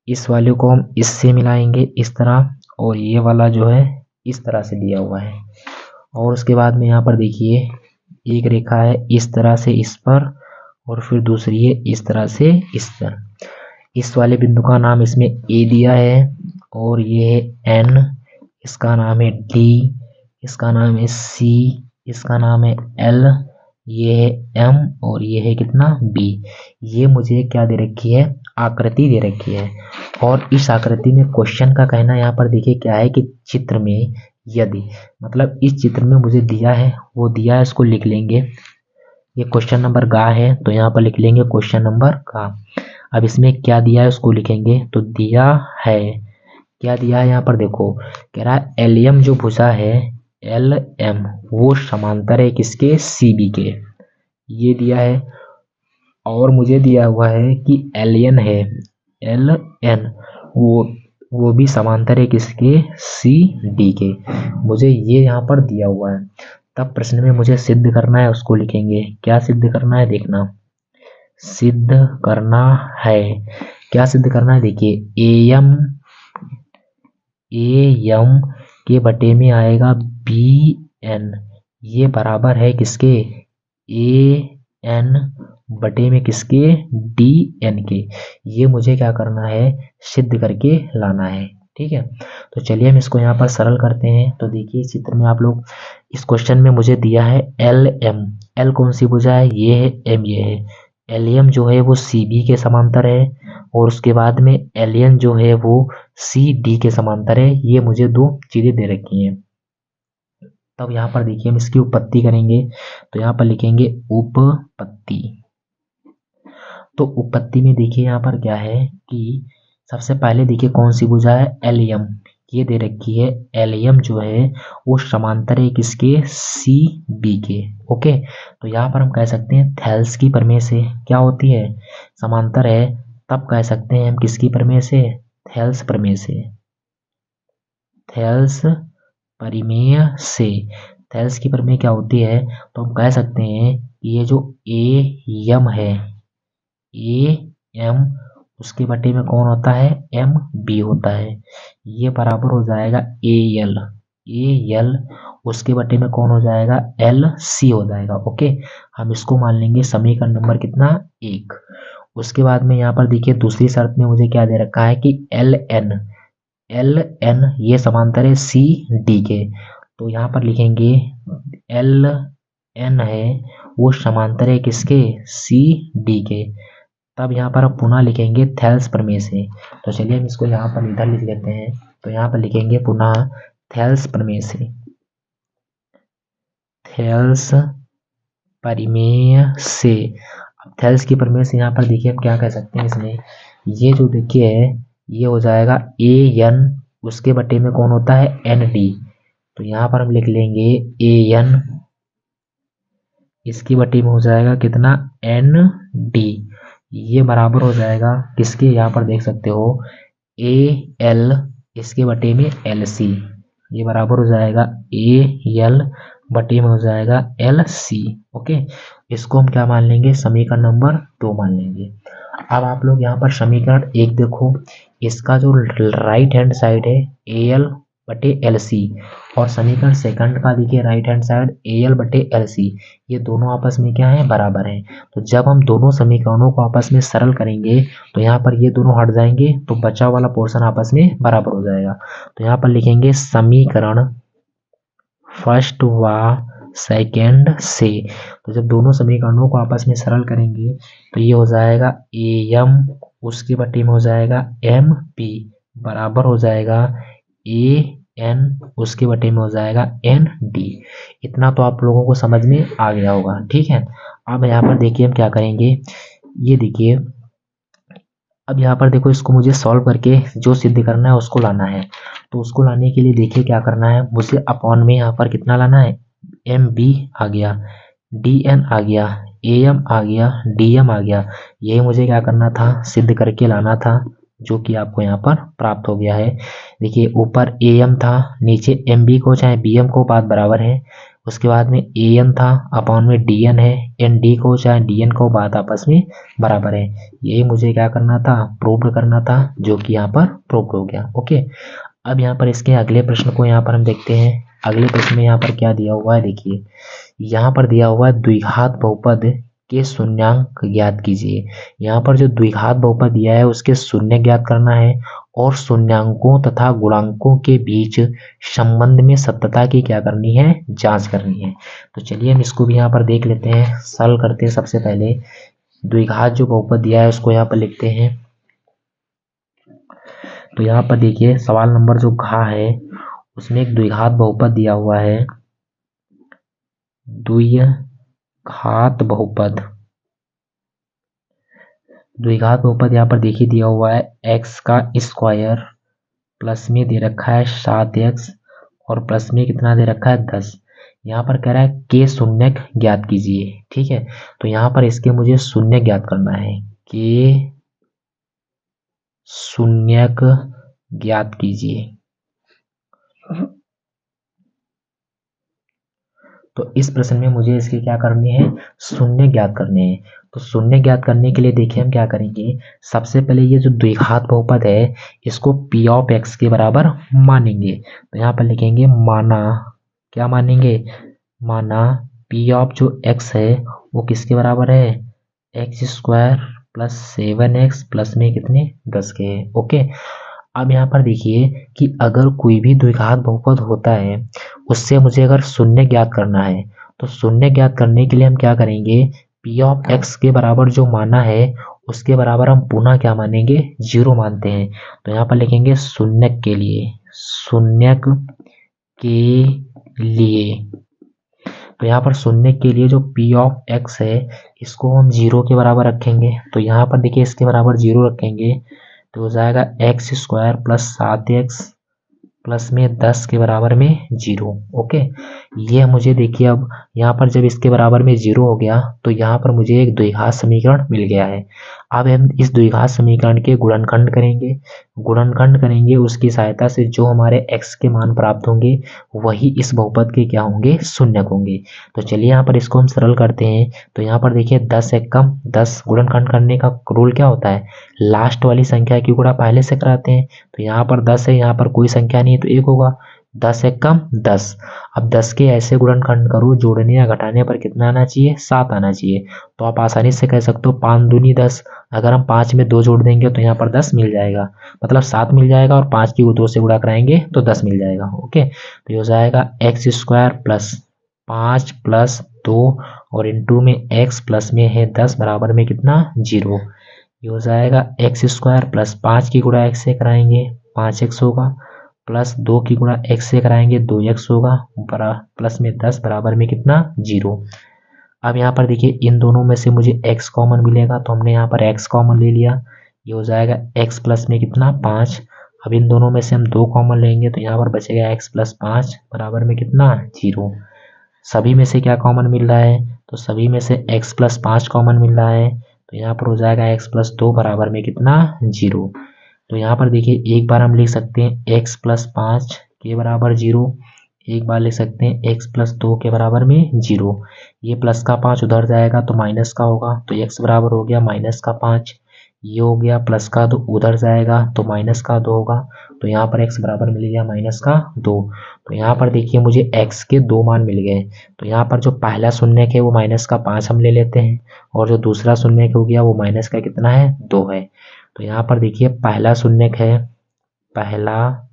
[SPEAKER 1] इस वाले को हम इससे मिलाएंगे इस तरह, और ये वाला जो है इस तरह से दिया हुआ है। और उसके बाद में यहाँ पर देखिए एक रेखा है इस तरह से इस पर, और फिर दूसरी है इस तरह से इस पर। इस वाले बिंदु का नाम इसमें A दिया है, और ये है N, इसका नाम है D, इसका नाम है C, इसका नाम है L, ये है M, और ये है कितना? B। ये मुझे क्या दे रखी है? आकृति दे रखी है। और इस आकृति में क्वेश्चन का कहना यहाँ पर देखिए क्या है कि चित्र में यदि, मतलब इस चित्र में मुझे दिया है, वो दिया है इसको लिख लेंगे। ये क्वेश्चन नंबर गा है तो यहाँ पर लिख लेंगे क्वेश्चन नंबर गा। अब इसमें क्या दिया है उसको लिखेंगे। तो दिया है, क्या दिया है यहाँ पर देखो, कह रहा है LM जो भुजा है LM वो समांतर है किसके? CB के, ये दिया है। और मुझे दिया हुआ है कि LN है, LN वो भी समांतर है किसके? CD के। मुझे ये यहाँ पर दिया हुआ है। तब प्रश्न में मुझे सिद्ध करना है, उसको लिखेंगे। क्या सिद्ध करना है? देखना, सिद्ध करना है, क्या सिद्ध करना है? देखिए AM के बटे में आएगा बी एन, ये बराबर है किसके, ए एन बटे में किसके, डी एन के। ये मुझे क्या करना है, सिद्ध करके लाना है। ठीक है, तो चलिए हम इसको यहाँ पर सरल करते हैं। तो देखिए चित्र में आप लोग, इस क्वेश्चन में मुझे दिया है एल एम, एल कौन सी भुजा है, ये है, एम ये है। एल एम जो है वो सी बी के समांतर है, और उसके बाद में एल एन जो है वो सी डी के समांतर है। ये मुझे दो चीजें दे रखी हैं। तब यहाँ पर देखिए हम इसकी उपपत्ति करेंगे, तो यहाँ पर लिखेंगे उपपत्ति। तो उपपत्ति में देखिए यहाँ पर क्या है कि सबसे पहले देखिए कौन सी भुजा है, एलियम, ये दे रखी है। एलियम जो है वो समांतर है किसके, सी बी के। ओके, तो यहाँ पर हम कह सकते हैं थेल्स की प्रमेय से क्या होती है, समांतर है। तब कह सकते हैं हम किसकी प्रमेय से, थेल्स प्रमेय से, थेल्स परिमेय से। थेल्स की प्रमेय क्या होती है, तो हम कह सकते हैं कि ये जो ए यम है, ए एम, उसके बटे में कौन होता है, एम बी होता है। ये बराबर हो जाएगा ए एल, ए एल उसके बटे में कौन हो जाएगा, एल सी हो जाएगा। ओके, हम इसको मान लेंगे समीकरण नंबर कितना, 1। उसके बाद में यहाँ पर देखिए दूसरी शर्त में मुझे क्या दे रखा है कि एल एन, एल एन ये समांतर है सी डी के। तो यहाँ पर लिखेंगे एल एन है वो समांतर है किसके, सी डी के। तब यहाँ पर हम पुनः लिखेंगे थेल्स प्रमेय से। तो चलिए हम इसको यहाँ पर इधर लिख लेते हैं। तो यहाँ पर लिखेंगे पुनः थेल्स प्रमेय से, थेल्स परिमेय से। अब थेल्स की प्रमेय से यहाँ पर देखिए हम क्या कह सकते हैं इसमें, ये जो देखिए है ये हो जाएगा ए एन, उसके बटे में कौन होता है, एन डी। तो यहाँ पर हम लिख लेंगे ए एन, इसकी बटी में हो जाएगा कितना, एन डी। ये बराबर हो जाएगा किसके, यहाँ पर देख सकते हो ए एल, इसके बटे में एल सी। ये बराबर हो जाएगा ए एल बटे में हो जाएगा एल सी। ओके, इसको हम क्या मान लेंगे, समीकरण नंबर 2 मान लेंगे। अब आप लोग यहाँ पर समीकरण 1 देखो, इसका जो राइट हैंड साइड है ए एल बटे एल सी, और समीकरण सेकंड का देखिए right hand side A L बटे एल सी, ये दोनों आपस में क्या है, बराबर हैं। तो जब हम दोनों समीकरणों को आपस में सरल करेंगे तो यहाँ पर ये दोनों हट जाएंगे, तो बचा वाला पोर्शन आपस में बराबर हो जाएगा। तो यहाँ पर लिखेंगे समीकरण फर्स्ट व सेकेंड से। तो जब दोनों समीकरणों को आपस में सरल करेंगे तो ये हो जाएगा ए एम, उसके बटे में हो जाएगा एम पी, बराबर हो जाएगा ए एन, उसके बटे में हो जाएगा एन डी। इतना तो आप लोगों को समझ में आ गया होगा। ठीक है, अब यहाँ पर देखिए हम क्या करेंगे, ये देखिए अब यहाँ पर देखो इसको मुझे सॉल्व करके जो सिद्ध करना है उसको लाना है। तो उसको लाने के लिए देखिए क्या करना है, मुझे अपॉन में यहाँ पर कितना लाना है, एम बी आ गया, डी एन आ गया, ए एम आ गया, डी एम आ गया। यही मुझे क्या करना था, सिद्ध करके लाना था, जो कि आपको यहाँ पर प्राप्त हो गया है। देखिए ऊपर ए एम था, नीचे एम बी को चाहे बी एम को बात बराबर है। उसके बाद में ए एन था, अपॉन में डी एन है, एन डी को चाहे डी एन को बात आपस में बराबर है। यही मुझे क्या करना था, प्रूव करना था, जो कि यहाँ पर प्रूव हो गया। ओके, अब यहाँ पर इसके अगले प्रश्न को यहाँ पर हम देखते हैं। अगले प्रश्न में यहाँ पर क्या दिया हुआ है, देखिए यहाँ पर दिया हुआ है द्विघात बहुपद के शून्यांक ज्ञात कीजिए। यहाँ पर जो द्विघात बहुपद दिया है उसके शून्य ज्ञात करना है, और शून्यांकों तथा गुणांकों के बीच संबंध में सत्यता की क्या करनी है, जांच करनी है। तो चलिए हम इसको भी यहाँ पर देख लेते हैं, सरल करते हैं। सबसे पहले द्विघात जो बहुपद दिया है उसको यहाँ पर लिखते हैं। तो यहाँ पर देखिए सवाल नंबर जो घ है उसमें एक द्विघात बहुपद दिया हुआ है, द्विघात बहुपद। द्विघात बहुपद यहाँ पर देखिए दिया हुआ है एक्स का स्क्वायर, प्लस में दे रखा है 7x, और प्लस में कितना दे रखा है 10। यहाँ पर कह रहा है के शून्यक ज्ञात कीजिए। ठीक है, तो यहाँ पर इसके मुझे शून्य ज्ञात करना है, के शून्यक ज्ञात कीजिए। तो इस प्रश्न में मुझे इसकी क्या करनी है, शून्य ज्ञात करने हैं। तो शून्य ज्ञात करने के लिए देखिए हम क्या करेंगे, सबसे पहले ये जो द्विघात बहुपद है इसको p ऑफ x के बराबर मानेंगे। तो यहाँ पर लिखेंगे माना, क्या मानेंगे, माना p ऑफ जो x है वो किसके बराबर है, x square plus 7x plus में कितने 10 के है। ओके, अब यहाँ पर देखिए कि अगर कोई भी द्विघात बहुपद होता है उससे मुझे अगर शून्य ज्ञात करना है, तो शून्य ज्ञात करने के लिए हम क्या करेंगे, p ऑफ x के बराबर जो माना है उसके बराबर हम पुनः क्या मानेंगे, 0 मानते हैं। तो यहाँ पर लिखेंगे शून्यक के लिए, शून्यक के लिए। तो यहाँ पर शून्य के लिए जो p ऑफ x है इसको हम 0 के बराबर रखेंगे। तो यहाँ पर देखिए इसके बराबर 0 रखेंगे तो हो जाएगा x square plus 7x plus में 10 के बराबर में 0। ओके, ये मुझे देखिए अब यहाँ पर जब इसके बराबर में 0 हो गया तो यहाँ पर मुझे एक द्विघात समीकरण मिल गया है। अब हम इस द्विघात समीकरण के गुणनखंड करेंगे, उसकी सहायता से जो हमारे x के मान प्राप्त होंगे वही इस बहुपद के क्या होंगे, शून्यक होंगे। तो चलिए यहाँ पर इसको हम सरल करते हैं। तो यहाँ पर देखिए 10 एक कम 10, गुणनखंड करने का रूल क्या होता है, लास्ट वाली संख्या की गुणा पहले से कराते हैं। तो यहाँ पर 10 है, यहाँ पर कोई संख्या नहीं है तो 1 होगा, 10 एक कम 10। अब 10 के ऐसे गुणनखंड करो, जोड़ने या घटाने पर कितना आना चाहिए, 7 आना चाहिए। तो आप आसानी से कह सकते हो 5 दूनी 10, अगर हम 5 में 2 जोड़ देंगे तो यहाँ पर 10 मिल जाएगा, मतलब 7 मिल जाएगा, और 5 की 2 से गुणा कराएंगे तो 10 मिल जाएगा। ओके, तो ये हो जाएगा एक्स स्क्वायर प्लस 5 प्लस 2 और इंटू में x प्लस में है 10 बराबर में कितना, 0। ये हो जाएगा एक्स स्क्वायर प्लस 5 की गुणा x से कराएंगे 5x होगा, प्लस 2 की गुणा x से कराएंगे 2x होगा, प्लस में 10 बराबर में कितना, 0। अब यहाँ पर देखिए इन दोनों में से मुझे x कॉमन मिलेगा तो हमने यहाँ पर x कॉमन ले लिया। ये हो जाएगा x प्लस में कितना, 5। अब इन दोनों में से हम 2 कॉमन लेंगे तो यहाँ पर बचेगा x प्लस 5 बराबर में कितना, 0। सभी में से क्या कॉमन मिल रहा है, तो सभी में से x प्लस 5 कॉमन मिल रहा है। तो यहाँ पर हो जाएगा x प्लस 2 बराबर में कितना, 0। तो यहाँ पर देखिए एक बार हम लिख सकते हैं x प्लस 5 के बराबर 0, एक बार लिख सकते हैं x प्लस 2 के बराबर में 0। ये प्लस का 5 उधर जाएगा तो माइनस का होगा, तो x बराबर हो गया माइनस का 5। ये हो गया प्लस का 2 उधर जाएगा तो माइनस का 2 होगा, तो यहाँ पर x बराबर मिल गया माइनस का 2। तो यहाँ पर देखिए मुझे x के 2 मान मिल गए। तो यहाँ पर जो पहला शून्यक है वो माइनस का 5 हम ले लेते हैं, और जो दूसरा शून्यक हो गया वो माइनस का कितना है, 2 है। तो यहाँ पर देखिए पहला शून्यक है, पहला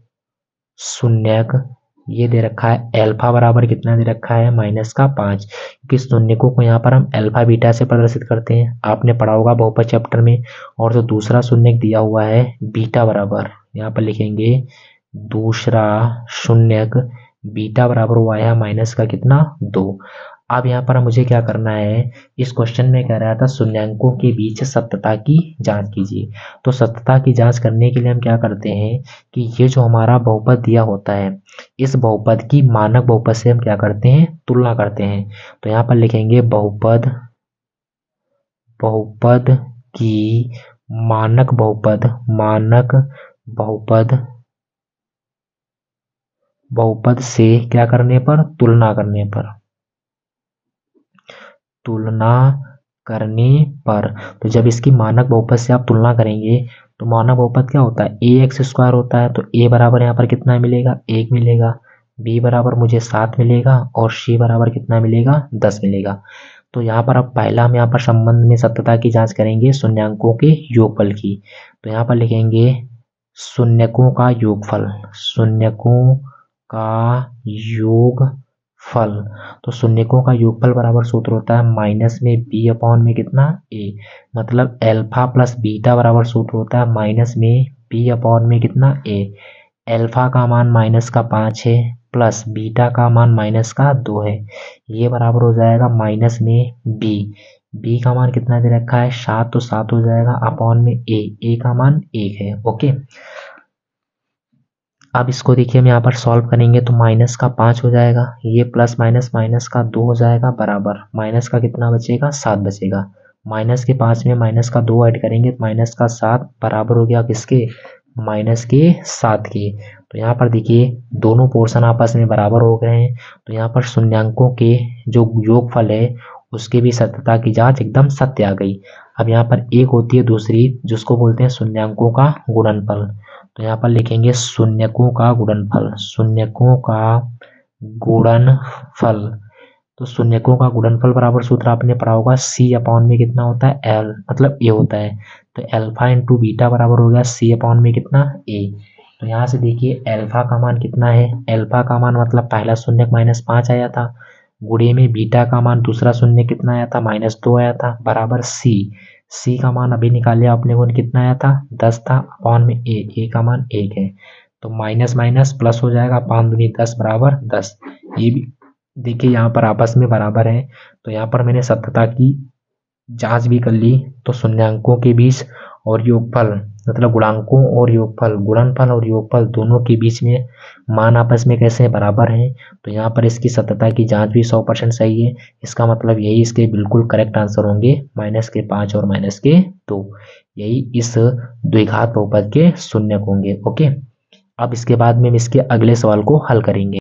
[SPEAKER 1] शून्यक ये दे रखा है एल्फा बराबर कितना दे रखा है, माइनस का 5, क्योंकि शून्यकों को यहाँ पर हम अल्फा बीटा से प्रदर्शित करते हैं, आपने पढ़ा होगा बहुपद चैप्टर में। और जो दूसरा शून्यक दिया हुआ है बीटा बराबर, यहाँ पर लिखेंगे दूसरा शून्यक बीटा बराबर हुआ है माइनस का कितना, 2। अब यहाँ पर मुझे क्या करना है, इस क्वेश्चन में कह रहा था शून्यांकों के बीच सत्यता की जांच कीजिए। तो सत्यता की जांच करने के लिए हम क्या करते हैं कि ये जो हमारा बहुपद दिया होता है इस बहुपद की मानक बहुपद से हम क्या करते हैं, तुलना करते हैं। तो यहाँ पर लिखेंगे बहुपद की मानक बहुपद से क्या करने पर, तुलना करने पर। तो जब इसकी मानक बहुपद से आप तुलना करेंगे तो मानक बहुपद क्या होता है, ax स्क्वायर होता है। तो a बराबर यहाँ पर कितना मिलेगा, 1 मिलेगा, b बराबर मुझे 7 मिलेगा, और c बराबर कितना मिलेगा, 10 मिलेगा। तो यहाँ पर अब पहला हम यहाँ पर संबंध में सत्यता की जांच करेंगे शून्यांकों के योगफल की। तो यहाँ पर लिखेंगे शून्यकों का योगफल। तो शून्यकों का योगफल बराबर सूत्र होता है माइनस में b अपॉन में कितना, a, मतलब अल्फा प्लस बीटा बराबर सूत्र होता है माइनस में b अपॉन में कितना, a। अल्फा का मान माइनस का 5 है प्लस बीटा का मान माइनस का 2 है, ये बराबर हो जाएगा माइनस में b का मान कितना दे रखा है, 7, तो 7 हो जाएगा अपॉन में a का मान 1 है। ओके, अब इसको देखिए हम यहाँ पर सॉल्व करेंगे तो माइनस का 5 हो जाएगा, ये प्लस माइनस का 2 हो जाएगा बराबर माइनस का कितना बचेगा, 7 बचेगा। माइनस के 5 में माइनस का 2 ऐड करेंगे तो माइनस का 7 बराबर हो गया किसके, माइनस के 7 के। तो यहाँ पर देखिए दोनों पोर्शन आपस में बराबर हो गए हैं। तो यहाँ पर शून्यांकों के जो योगफल है उसके भी सत्यता की जांच एकदम सत्य आ गई। अब यहाँ पर एक होती है दूसरी जिसको बोलते हैं शून्यांकों का गुणनफल। तो यहाँ पर लिखेंगे शून्यकों का गुणनफल, शून्यकों का गुणनफल। तो शून्यकों का गुणनफल बराबर सूत्र आपने पढ़ा होगा सी अपॉन में कितना होता है एल, मतलब ए होता है। तो अल्फा इंटू बीटा बराबर हो गया सी अपॉन में कितना ए। तो यहाँ से देखिए अल्फा का मान कितना है, अल्फा का मान मतलब पहला शून्य -5 आया था, गुणे में बीटा का मान दूसरा शून्य कितना आया था -2 आया था, बराबर सी। सी का मान अभी निकाले आपने को कितना आया था 10 था, अपॉन में ए का मान 1 है। तो माइनस माइनस प्लस हो जाएगा, 5 दूनी 10 बराबर 10। ये भी देखिए यहाँ पर आपस में बराबर है। तो यहाँ पर मैंने सत्यता की जांच भी कर ली। तो शून्यांकों के बीच और योगफल मतलब गुणांकों और योगफल, गुणनफल और योगफल दोनों के बीच में मान आपस में कैसे बराबर हैं। तो यहाँ पर इसकी सत्यता की जांच भी 100% सही है। इसका मतलब यही इसके बिल्कुल करेक्ट आंसर होंगे -5 और -2। यही इस द्विघात बहुपद के शून्यक होंगे। ओके, अब इसके बाद में हम इसके अगले सवाल को हल करेंगे।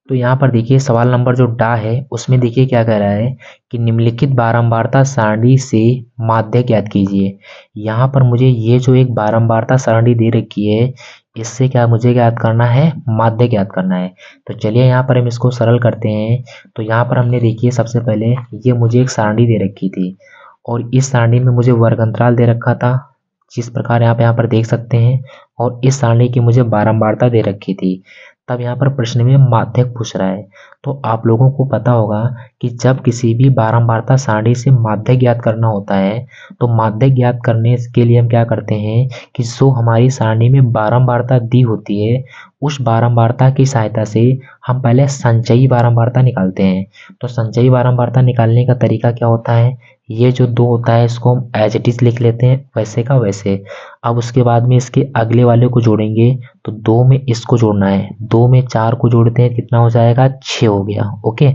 [SPEAKER 1] तो यहाँ पर देखिए सवाल नंबर जो डा है उसमें देखिए क्या कह रहा है कि निम्नलिखित बारंबारता सारणी से माध्य ज्ञात कीजिए। यहाँ पर मुझे ये जो एक बारंबारता सारणी दे रखी है इससे क्या मुझे ज्ञात करना है, माध्य ज्ञात करना है। तो चलिए यहाँ पर हम इसको सरल करते हैं। तो यहाँ पर हमने देखिए सबसे पहले ये मुझे एक सारणी दे रखी थी और इस सारणी में मुझे वर्ग अंतराल दे रखा था जिस प्रकार यहाँ पर देख सकते हैं, और इस सारणी की मुझे बारंबारता दे रखी थी। तब यहाँ पर प्रश्न में माध्यक पूछ रहा है। तो आप लोगों को पता होगा कि जब किसी भी बारंबारता सारणी से माध्यक ज्ञात करना होता है तो माध्यक ज्ञात करने के लिए हम क्या करते हैं कि जो हमारी सारणी में बारंबारता दी होती है उस बारंबारता की सहायता से हम पहले संचयी बारंबारता निकालते हैं। तो संचयी बारंबारता निकालने का तरीका क्या होता है, ये जो 2 होता है इसको हम एज इट इज लिख लेते हैं वैसे का वैसे। अब उसके बाद में इसके अगले वाले को जोड़ेंगे तो 2 में इसको जोड़ना है, 2 में 4 को जोड़ते हैं कितना हो जाएगा 6 हो गया। ओके,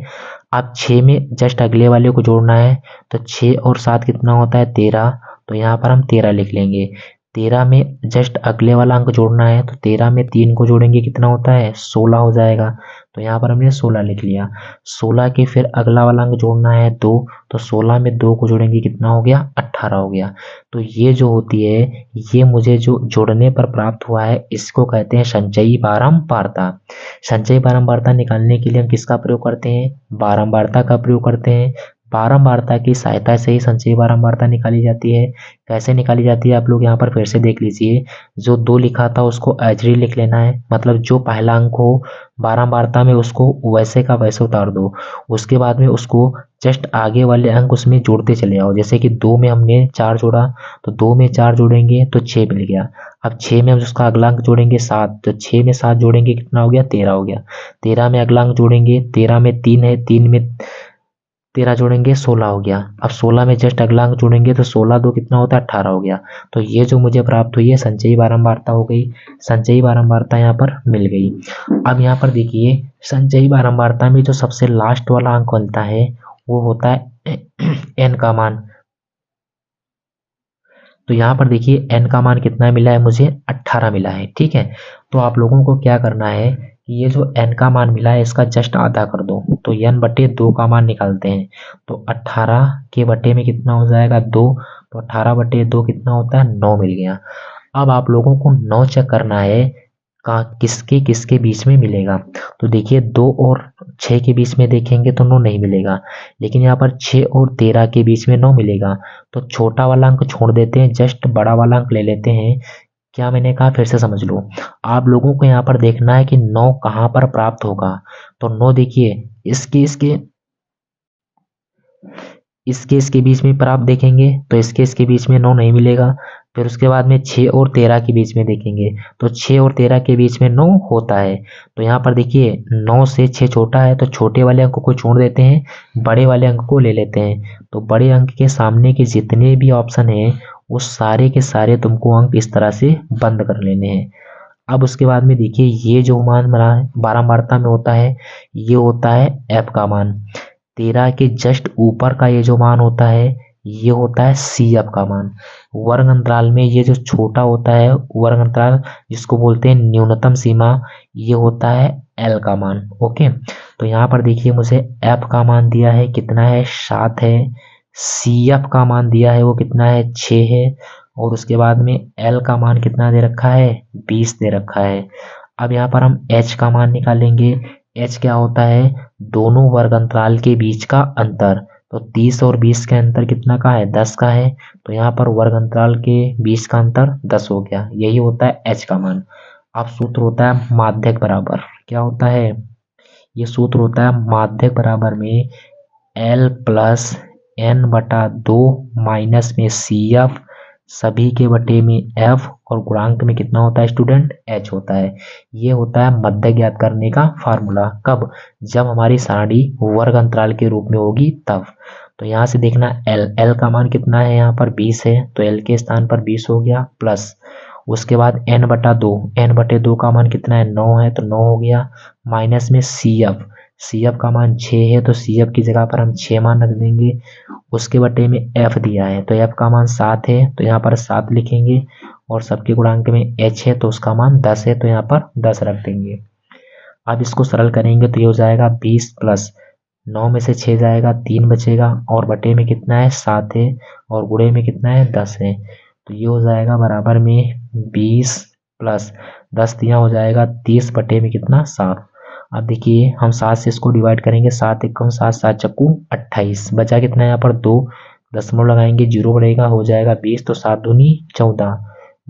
[SPEAKER 1] अब 6 में जस्ट अगले वाले को जोड़ना है तो 6 और 7 कितना होता है 13। तो यहाँ पर हम 13 लिख लेंगे। 13 में जस्ट अगले वाला अंक जोड़ना है तो 13 में 3 को जोड़ेंगे कितना होता है 16 हो जाएगा। तो यहाँ पर हमने 16 लिख लिया। 16 के फिर अगला वाला अंक जोड़ना है 2, तो 16 में 2 को जोड़ेंगे कितना हो गया 18 हो गया। तो ये जो होती है ये मुझे जो जोड़ने पर प्राप्त हुआ है इसको कहते हैं संचयी बारंबारता। संचयी बारंबारता निकालने के लिए हम किसका प्रयोग करते हैं, बारंबारता का प्रयोग करते हैं। बारंबारता की सहायता से ही संचयी बारंबारता निकाली जाती है। कैसे निकाली जाती है आप लोग यहाँ पर फिर से देख लीजिए। जो 2 लिखा था उसको एचडी लिख लेना है, मतलब जो पहला अंक हो बारंबारता में उसको वैसे का वैसे उतार दो। उसके बाद में उसको जस्ट आगे वाले अंक उसमें जोड़ते चले आओ। जैसे कि 2 में हमने 4 जोड़ा तो 2 में 4 जोड़ेंगे तो 6 मिल गया। अब 6 में हम उसका अगला अंक जोड़ेंगे 7, तो 6 में 7 जोड़ेंगे कितना हो गया 13 हो गया। 13 में अगला अंक जोड़ेंगे, 13 में 3 है, 3 में 13 जोड़ेंगे 16 हो गया। अब 16 में जस्ट अगला अंक जोड़ेंगे तो 16 2 कितना होता है 18 हो गया। तो ये जो मुझे प्राप्त हुई है संचयी बारंबारता हो गई, संचयी बारंबारता यहाँ पर मिल गई। अब यहाँ पर देखिए संचयी बारंबारता में जो सबसे लास्ट वाला अंक बनता है वो होता है n का मान। तो यहाँ पर देखिए n का मान कितना मिला है मुझे 18 मिला है। ठीक है, तो आप लोगों को क्या करना है कि ये जो n का मान मिला है इसका जस्ट आधा कर दो। तो n/2 का मान निकालते हैं तो 18 के बटे में कितना हो जाएगा 2, तो 18/2 कितना होता है 9 मिल गया। अब आप लोगों को 9 चेक करना है का किसके किसके बीच में मिलेगा। तो देखिए 2 और 6 के बीच में देखेंगे तो 9 नहीं मिलेगा, लेकिन यहाँ पर 6 और 13 के बीच में 9 मिलेगा। तो छोटा वाला अंक छोड़ देते हैं, जस्ट बड़ा वाला अंक ले लेते हैं। क्या मैंने कहा फिर से समझ लो। आप लोगों को यहाँ पर देखना है कि 9 कहाँ पर प्राप्त होगा। तो 9 देखिए इसके बीच में प्राप्त देखेंगे तो इसके बीच में 9 नहीं मिलेगा। फिर उसके बाद में 6 और 13 के बीच में देखेंगे तो 6 और 13 के बीच में 9 होता है। तो यहाँ पर देखिए 9 से 6 छोटा है तो छोटे वाले अंक को छोड़ देते हैं, बड़े वाले अंक को ले लेते हैं। तो बड़े अंक के सामने के जितने भी ऑप्शन हैं वो सारे के सारे तुमको अंक इस तरह से बंद कर लेने हैं। अब उसके बाद में देखिए ये जो मान बारंबारता में होता है ये होता है f का मान। 13 के जस्ट ऊपर का ये जो मान होता है ये होता है सी एफ का मान। वर्ग अंतराल में ये जो छोटा होता है वर्ग अंतराल जिसको बोलते हैं न्यूनतम सीमा, ये होता है एल का मान। ओके, तो यहाँ पर देखिए मुझे एफ का मान दिया है कितना है 7 है, सी एफ का मान दिया है वो कितना है 6 है, और उसके बाद में एल का मान कितना दे रखा है 20 दे रखा है। अब यहाँ पर हम एच का मान निकालेंगे। एच क्या होता है दोनों वर्ग अंतराल के बीच का अंतर, तो 30 और 20 के अंतर कितना का है 10 का है, तो यहाँ पर वर्ग अंतराल के बीच का अंतर 10 हो गया, यही होता है एच का मान। अब सूत्र होता है माध्यक बराबर, क्या होता है ये सूत्र होता है माध्यक बराबर में एल प्लस एन बटा 2 माइनस में सी एफ सभी के बटे में एफ और गुणांक में कितना होता है स्टूडेंट एच होता है। ये होता है मध्य ज्ञात करने का फार्मूला। कब? जब हमारी सारणी वर्ग अंतराल के रूप में होगी तब। तो यहाँ से देखना एल का मान कितना है यहाँ पर 20 है, तो एल के स्थान पर 20 हो गया, प्लस उसके बाद एन बटा 2, एन बटे 2 का मान कितना है 9 है, तो 9 हो गया, माइनस में सी एफ का मान 6 है, तो सी एफ की जगह पर हम 6 मान रख देंगे। उसके बटे में एफ दिया है, तो एफ का मान 7 है, तो यहाँ पर 7 लिखेंगे, और सबके गुणांक में एच है तो उसका मान 10 है, तो यहाँ पर 10 रख देंगे। अब इसको सरल करेंगे तो ये हो जाएगा 20 प्लस 9 में से 6 जाएगा 3 बचेगा, और बटे में कितना है 7 है, और गुणे में कितना है 10 है, तो ये हो जाएगा बराबर में 20 प्लस 10 दिया हो जाएगा 30 बटे में कितना 7। अब देखिए हम 7 से इसको डिवाइड करेंगे, 7 एकम 7, 7 चक्कू 28, बचा कितना है यहाँ पर 2, दशमलव लगाएंगे 0 बढ़ेगा हो जाएगा 20, तो 7 दूनी 14,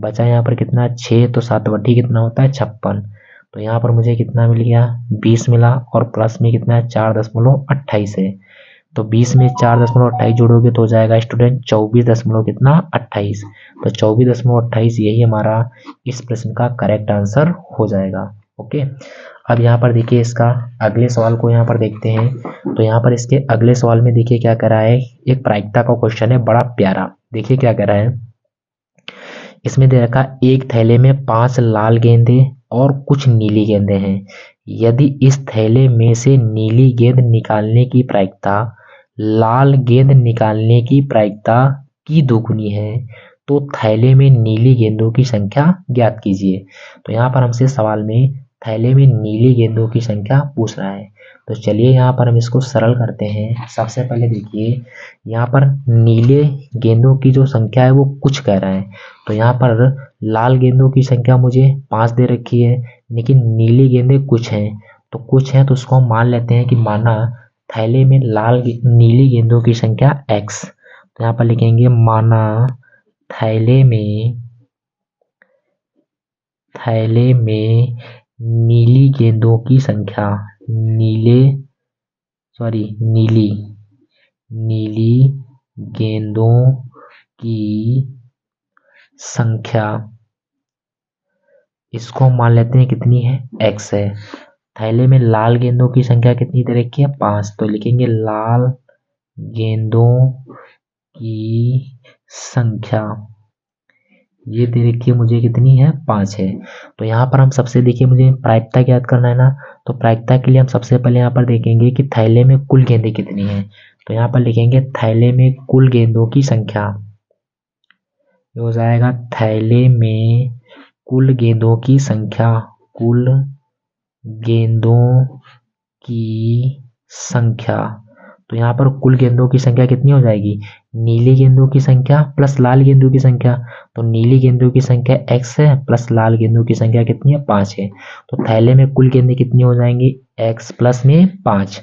[SPEAKER 1] बचा यहाँ पर कितना 6, तो 7 बटी कितना होता है 56, तो यहाँ पर मुझे कितना मिल गया 20 मिला, और प्लस में कितना है 4.28 है, तो 20 में 4.28 जोड़ोगे तो हो जाएगा स्टूडेंट 24 दशमलव कितना 28, तो 24.28 यही हमारा इस प्रश्न का करेक्ट आंसर हो जाएगा। ओके, अब यहाँ पर देखिए इसका अगले सवाल को यहाँ पर देखते हैं। तो यहाँ पर इसके अगले सवाल में देखिए क्या करा है, एक प्रायिकता का क्वेश्चन है बड़ा प्यारा। देखिए क्या करा है, इसमें दे रखा एक थैले में 5 लाल गेंदे और कुछ नीली गेंदें हैं। यदि इस थैले में से नीली गेंद निकालने की प्रायिकता लाल गेंद निकालने की प्रायिकता की दोगुनी है, तो थैले में नीली गेंदों की संख्या ज्ञात कीजिए। तो यहाँ पर हमसे सवाल में थैले में नीली गेंदों की संख्या पूछ रहा है। तो चलिए यहाँ पर हम इसको सरल करते हैं। सबसे पहले देखिए यहाँ पर नीले गेंदों की जो संख्या है वो कुछ कह रहा है, तो यहाँ पर लाल गेंदों की संख्या मुझे 5 दे रखी है, लेकिन नीली गेंदें कुछ हैं, तो कुछ हैं तो उसको हम मान लेते हैं कि माना थैले में नीली गेंदों की संख्या x, तो यहाँ पर लिखेंगे माना थैले में नीली गेंदों की संख्या नीली गेंदों की संख्या इसको हम मान लेते हैं कितनी है x है। थैले में लाल गेंदों की संख्या कितनी दे रखी है 5, तो लिखेंगे लाल गेंदों की संख्या ये दे रखी है मुझे कितनी है 5 है। तो यहाँ पर हम सबसे देखिए मुझे प्रायिकता याद करना है ना, तो प्रायिकता के लिए हम सबसे पहले यहाँ पर देखेंगे कि थैले में कुल गेंदें कितनी हैं। तो यहाँ पर लिखेंगे थैले में कुल गेंदों की संख्या, ये हो जाएगा थैले में कुल गेंदों की संख्या, कुल गेंदों की संख्या। तो यहाँ पर कुल गेंदों की संख्या कितनी हो जाएगी, नीली गेंदों की संख्या प्लस लाल गेंदों की संख्या, तो नीली गेंदों की संख्या x है प्लस लाल गेंदों की संख्या कितनी है 5 है, तो थैले में कुल गेंदें कितनी हो जाएंगी x प्लस में 5।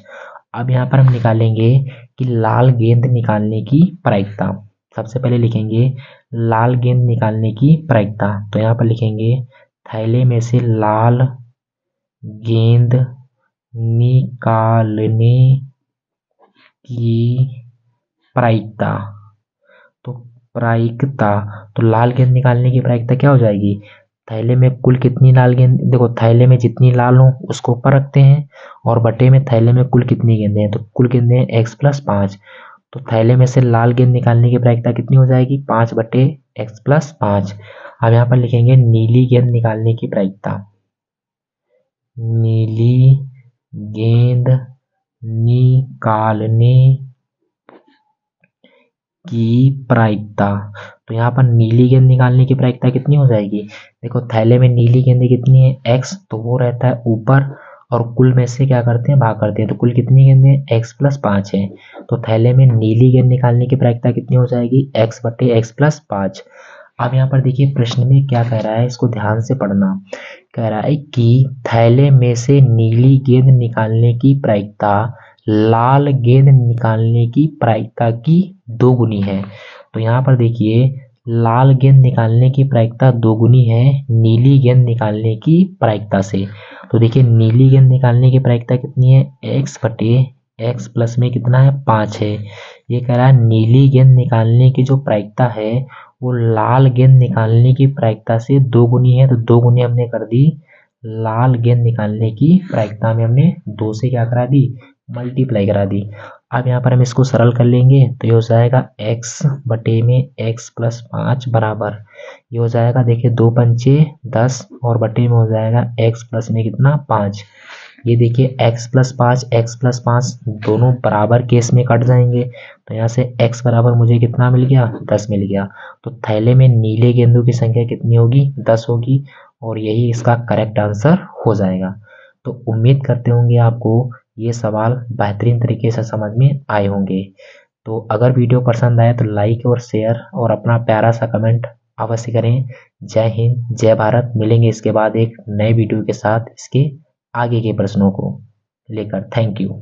[SPEAKER 1] अब यहाँ पर हम निकालेंगे कि लाल गेंद निकालने की प्रायिकता। सबसे पहले लिखेंगे लाल गेंद निकालने की प्रायिकता, तो यहाँ पर लिखेंगे थैले में से लाल गेंद निकालने की प्रायिकता, तो लाल गेंद निकालने की प्रायिकता क्या हो जाएगी, थैले में कुल कितनी लाल गेंद, देखो थैले में जितनी लाल हो उसको ऊपर रखते हैं, और बटे में थैले में कुल कितनी गेंदें हैं, तो कुल गेंदें हैं x प्लस 5, तो थैले में से लाल गेंद निकालने की प्रायिकता कितनी हो जाएगी 5 बटे x प्लस 5। अब यहाँ पर लिखेंगे नीली गेंद निकालने की प्रायिकता, नीली गेंद निकालने की प्रायिकता। तो यहाँ पर नीली गेंद निकालने की प्रायिकता कितनी हो जाएगी? देखो थैले में नीली गेंदें कितनी है? x, तो वो रहता है ऊपर और कुल में से क्या करते हैं? भाग करते हैं। तो कुल कितनी गेंदें? x प्लस 5 है। तो थैले में नीली गेंद निकालने की प्रायिकता कितनी हो जाएगी? x बटे x प्लस 5। अब यहाँ पर देखिए प्रश्न में क्या कह रहा है, इसको ध्यान से पढ़ना। कह रहा है कि थैले में से नीली गेंद निकालने की प्रायिकता लाल गेंद निकालने की प्रायिकता की दोगुनी है। तो यहाँ पर देखिए लाल गेंद निकालने की प्रायिकता दोगुनी है नीली गेंद निकालने की प्रायिकता से। तो देखिए नीली गेंद निकालने की प्रायिकता कितनी है? x बटे x प्लस में कितना है? 5 है। ये कह रहा है नीली गेंद निकालने की जो प्रायिकता है वो लाल गेंद निकालने की प्रायिकता से दोगुनी है। तो दोगुनी हमने कर दी लाल गेंद निकालने की प्रायिकता में, हमने 2 से क्या करा दी? मल्टीप्लाई करा दी। अब यहाँ पर हम इसको सरल कर लेंगे तो ये हो जाएगा x बटे में x प्लस 5 बराबर, ये हो जाएगा देखिए 2 पंचे 10 और बटे में हो जाएगा x प्लस में कितना? 5। ये देखिए x प्लस 5 दोनों बराबर केस में कट जाएंगे। तो यहाँ से x बराबर मुझे कितना मिल गया? 10 मिल गया। तो थैले में नीले गेंदों की संख्या कितनी होगी? 10 होगी और यही इसका करेक्ट आंसर हो जाएगा। तो उम्मीद करते होंगे आपको ये सवाल बेहतरीन तरीके से समझ में आए होंगे। तो अगर वीडियो पसंद आए तो लाइक और शेयर और अपना प्यारा सा कमेंट अवश्य करें। जय हिंद, जय भारत। मिलेंगे इसके बाद एक नए वीडियो के साथ इसके आगे के प्रश्नों को लेकर। Thank you.